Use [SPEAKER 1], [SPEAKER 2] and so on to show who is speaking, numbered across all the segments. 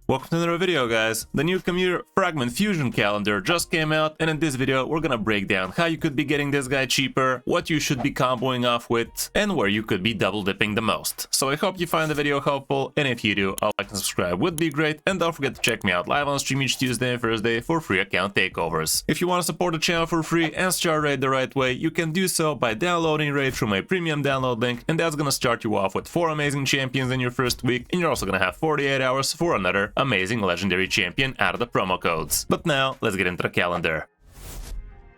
[SPEAKER 1] Welcome to another video, guys. The new Khamir Fusion Calendar just came out, and in this video we're gonna break down how you could be getting this guy cheaper, what you should be comboing off with, and where you could be double dipping the most. So I hope you find the video helpful, and if you do, a like and subscribe would be great, and don't forget to check me out live on stream each Tuesday and Thursday for free account takeovers. If you want to support the channel for free and start Raid the right way, you can do so by downloading Raid through my premium download link, and that's gonna start you off with 4 amazing champions in your first week, and you're also gonna have 48 hours for another amazing legendary champion out of the promo codes. But now, let's get into the calendar.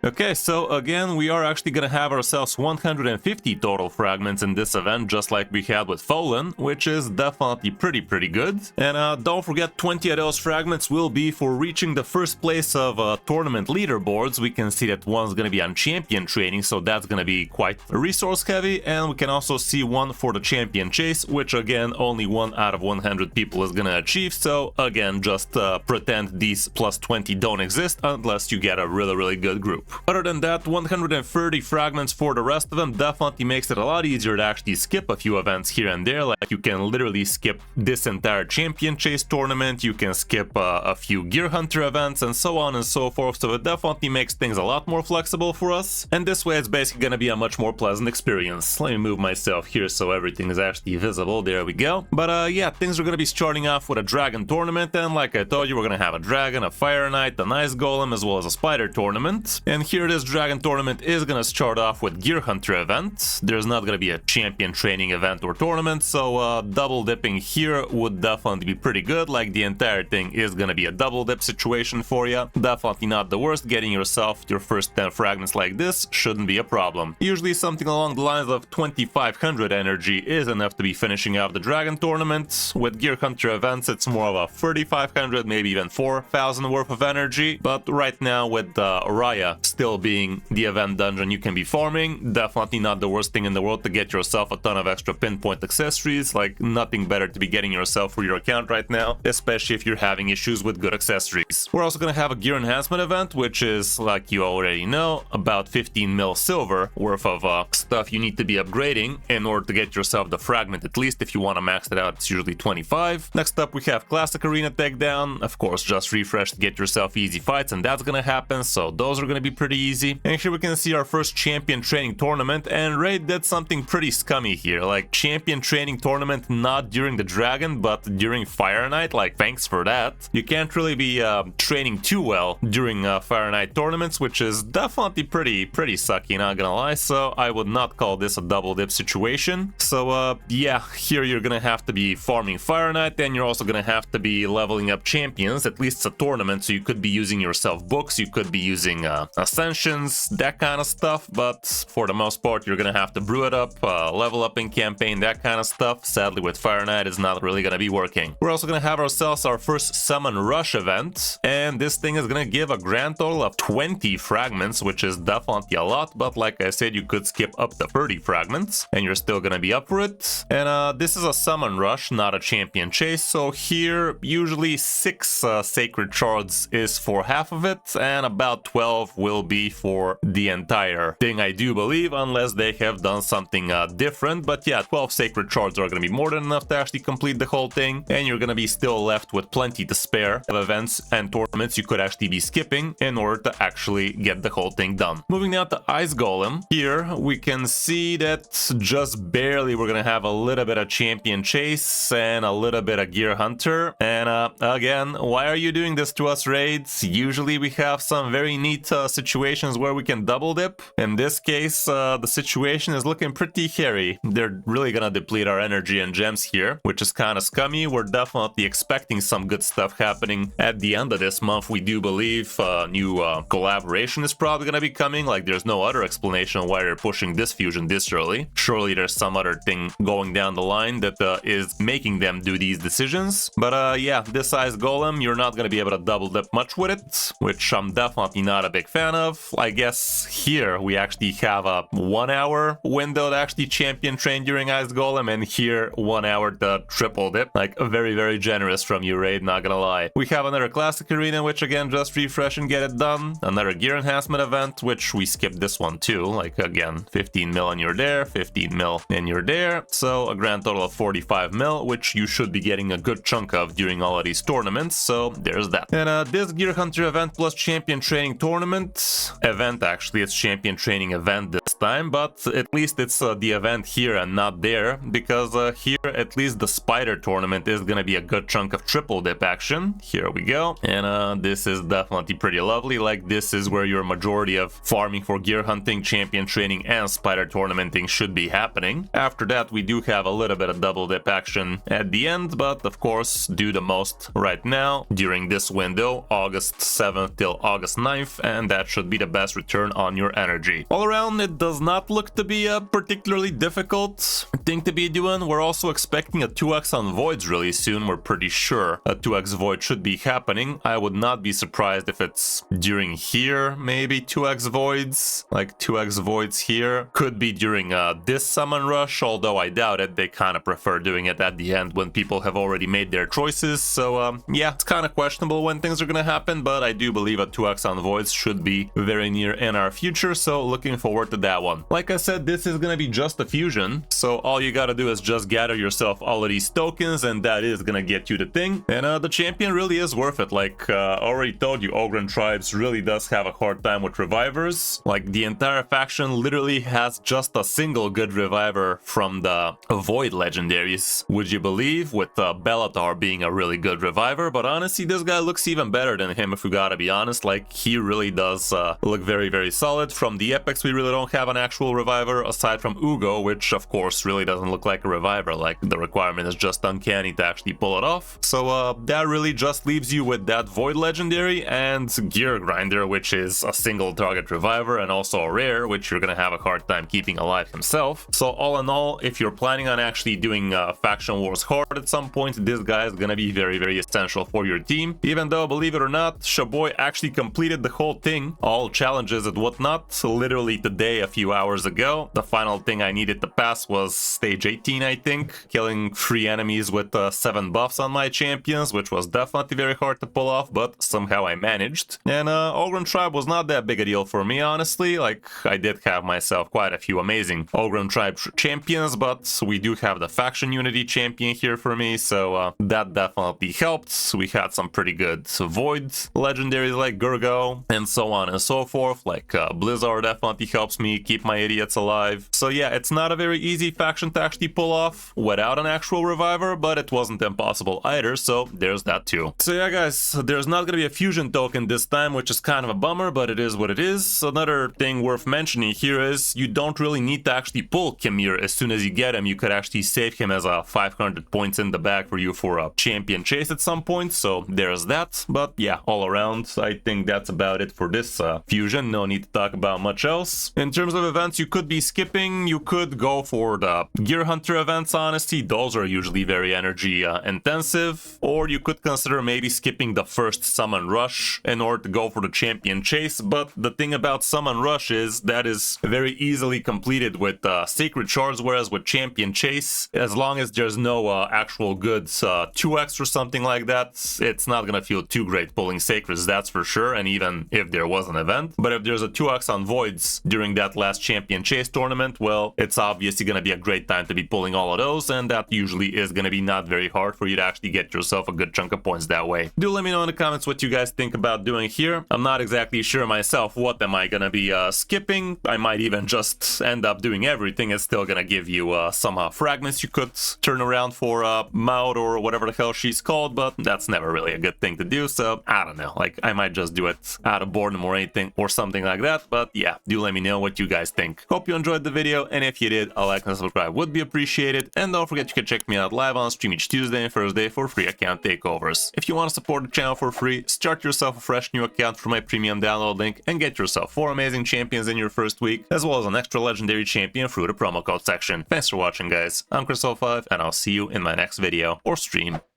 [SPEAKER 1] Okay, so again, we are actually gonna have ourselves 150 total fragments in this event, just like we had with Fallen, which is definitely pretty good. And don't forget, 20 of those fragments will be for reaching the first place of tournament leaderboards. We can see that one's gonna be on champion training, so that's gonna be quite resource heavy, and we can also see one for the champion chase, which again, only 1 out of 100 people is gonna achieve. So again, just pretend these plus 20 don't exist unless you get a really good group. Other than that, 130 fragments for the rest of them definitely makes it a lot easier to actually skip a few events here and there. Like, you can literally skip this entire champion chase tournament, you can skip a few gear hunter events, and so on and so forth. So it definitely makes things a lot more flexible for us, and this way it's basically gonna be a much more pleasant experience. Let me move myself here so everything is actually visible. There we go. But yeah, things are gonna be starting off with a dragon tournament, and like I told you, we're gonna have a dragon, a fire knight, an ice golem, as well as a spider tournament. And here this dragon tournament is gonna start off with gear hunter event. There's not gonna be a champion training event or tournament, so double dipping here would definitely be pretty good. Like, the entire thing is gonna be a double dip situation for you. Definitely not the worst. Getting yourself your first 10 fragments like this shouldn't be a problem. Usually something along the lines of 2500 energy is enough to be finishing out the dragon tournament. With gear hunter events, it's more of a 3500, maybe even 4000 worth of energy. But right now, with Raya still being the event dungeon you can be farming, definitely not the worst thing in the world to get yourself a ton of extra pinpoint accessories. Like, nothing better to be getting yourself for your account right now, especially if you're having issues with good accessories. We're also gonna have a gear enhancement event, which is, like you already know, about 15 mil silver worth of stuff you need to be upgrading in order to get yourself the fragment. At least if you want to max it out, it's usually 25. Next up, we have classic arena takedown. Of course, just refresh to get yourself easy fights, and that's gonna happen, so those are gonna be pretty easy. And here we can see our first champion training tournament, and Raid did something pretty scummy here. Like, champion training tournament not during the dragon, but during Fire Knight. Like, thanks for that. You can't really be training too well during Fire Knight tournaments, which is definitely pretty sucky, not gonna lie. So I would not call this a double dip situation. So yeah, here you're gonna have to be farming Fire Knight, and you're also gonna have to be leveling up champions. At least it's a tournament, so you could be using yourself books, you could be using ascensions, that kind of stuff, but for the most part you're gonna have to brew it up, level up in campaign, that kind of stuff. Sadly, with Fire Knight, it's not really gonna be working. We're also gonna have ourselves our first summon rush event, and this thing is gonna give a grand total of 20 fragments, which is definitely a lot, but like I said, you could skip up to 30 fragments and you're still gonna be up for it. And this is a summon rush, not a champion chase, so here usually 6 sacred shards is for half of it, and about 12 will be for the entire thing, I do believe, unless they have done something different. But yeah, 12 sacred shards are going to be more than enough to actually complete the whole thing, and you're going to be still left with plenty to spare of events and tournaments you could actually be skipping in order to actually get the whole thing done. Moving now to Ice Golem, here we can see that just barely we're going to have a little bit of champion chase and a little bit of gear hunter. And again, why are you doing this to us, Raids? Usually we have some very neat situations where we can double dip. In this case, the situation is looking pretty hairy. They're really gonna deplete our energy and gems here, which is kind of scummy. We're definitely expecting some good stuff happening at the end of this month. We do believe new collaboration is probably gonna be coming. Like, there's no other explanation why they're pushing this fusion this early. Surely there's some other thing going down the line that is making them do these decisions. But yeah, this Ice Golem, you're not gonna be able to double dip much with it, which I'm definitely not a big fan of, I guess, here we actually have a 1 hour window to actually champion train during Ice Golem, and here 1 hour to triple dip. Like, very, very generous from you, Raid, not gonna lie. We have another Classic Arena, which again, just refresh and get it done. Another Gear Enhancement event, which we skipped this one too. Like, again, 15 mil and you're there, 15 mil and you're there. So a grand total of 45 mil, which you should be getting a good chunk of during all of these tournaments. So there's that. And this Gear Hunter event plus Champion Training Tournament event, actually, it's Champion Training event this time, but at least it's the event here and not there, because here at least the Spider Tournament is gonna be a good chunk of triple dip action. Here we go. And this is definitely pretty lovely. Like, this is where your majority of farming for gear hunting, champion training, and spider tournamenting should be happening. After that, we do have a little bit of double dip action at the end, but of course, do the most right now during this window, August 7th till August 9th, and that should be the best return on your energy. All around, it does not look to be a particularly difficult thing to be doing. We're also expecting a 2x on voids really soon. We're pretty sure a 2x void should be happening. I would not be surprised if it's during here, maybe 2x voids, like 2x voids here. Could be during this summon rush, although I doubt it. They kind of prefer doing it at the end when people have already made their choices. So yeah, it's kind of questionable when things are gonna happen, but I do believe a 2x on voids should be very near in our future, so looking forward to that one. Like I said, this is gonna be just a fusion, so all you gotta do is just gather yourself all of these tokens, and that is gonna get you the thing. And the champion really is worth it. Like, already told you, Ogryn Tribes really does have a hard time with revivers. Like, the entire faction literally has just a single good reviver from the Void legendaries, would you believe, with Bellatar being a really good reviver. But honestly, this guy looks even better than him, if we gotta be honest. Like, he really does look very, very solid. From the epics, we really don't have an actual reviver, aside from Ugo, which of course really doesn't look like a reviver. Like, the requirement is just uncanny to actually pull it off. So that really just leaves you with that Void legendary and Gear Grinder, which is a single target reviver, and also a rare, which you're gonna have a hard time keeping alive himself. So all in all, if you're planning on actually doing Faction Wars hard at some point, this guy is gonna be very, very essential for your team. Even though, believe it or not, Shaboy actually completed the whole thing, all challenges and whatnot, literally today, a few hours ago. The final thing I needed to pass was stage 18, I think, killing 3 enemies with 7 buffs on my champions, which was definitely very hard to pull off, but somehow I managed. And Ogryn Tribe was not that big a deal for me, honestly. Like, I did have myself quite a few amazing Ogryn Tribe champions, but we do have the faction unity champion here for me, so that definitely helped. We had some pretty good Void legendaries like Gurgo, and so on and so forth. Like, Blizzard definitely helps me keep my idiots alive. So yeah, it's not a very easy faction to actually pull off without an actual reviver, but it wasn't impossible either, so there's that too. So yeah, guys, there's not gonna be a fusion token this time, which is kind of a bummer, but it is what it is. Another thing worth mentioning here is you don't really need to actually pull Khamir as soon as you get him. You could actually save him as a 500 points in the bag for you for a champion chase at some point, so there's that. But yeah, all around, I think that's about it for this fusion. No need to talk about much else. In terms of events you could be skipping, you could go for the Gear Hunter events, honestly. Those are usually very energy intensive. Or you could consider maybe skipping the first Summon Rush in order to go for the Champion Chase. But the thing about Summon Rush is that is very easily completed with Sacred Shards, whereas with Champion Chase, as long as there's no actual good 2x or something like that, it's not gonna feel too great pulling Sacreds, that's for sure, and even if there was an event. But if there's a 2x on Voids during that last Champion Chase tournament, well, it's obviously gonna be a great time to be pulling all of those, and that usually is gonna be not very hard for you to actually get yourself a good chunk of points that way. Do let me know in the comments what you guys think about doing here. I'm not exactly sure myself what am I gonna be skipping. I might even just end up doing everything. It's still gonna give you some fragments you could turn around for Maud or whatever the hell she's called, but that's never really a good thing to do, so I don't know. Like, I might just do it out of boredom or anything or something like that. But yeah, do let me know what you guys think. Hope you enjoyed the video, and if you did, a like and subscribe would be appreciated. And don't forget you can check me out live on stream each Tuesday and Thursday for free account takeovers. If you want to support the channel for free, start yourself a fresh new account through my premium download link and get yourself 4 amazing champions in your first week, as well as an extra legendary champion through the promo code section. Thanks for watching, guys. I'm Kris05, and I'll see you in my next video or stream.